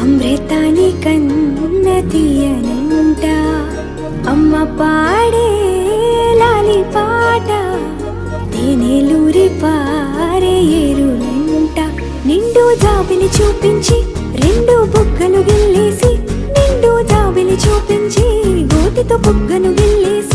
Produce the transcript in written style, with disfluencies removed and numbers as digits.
అమృతాని కన్న తీయనంట అమ్మ పాడే లాలి పాట తేనెలూరి పారే ఏరులంట నిండు జాబిలి చూపించి రెండు బుగ్గలు గిల్లేసి నిండు జాబిలి చూపించి గోటితో బుగ్గను గిల్లేసి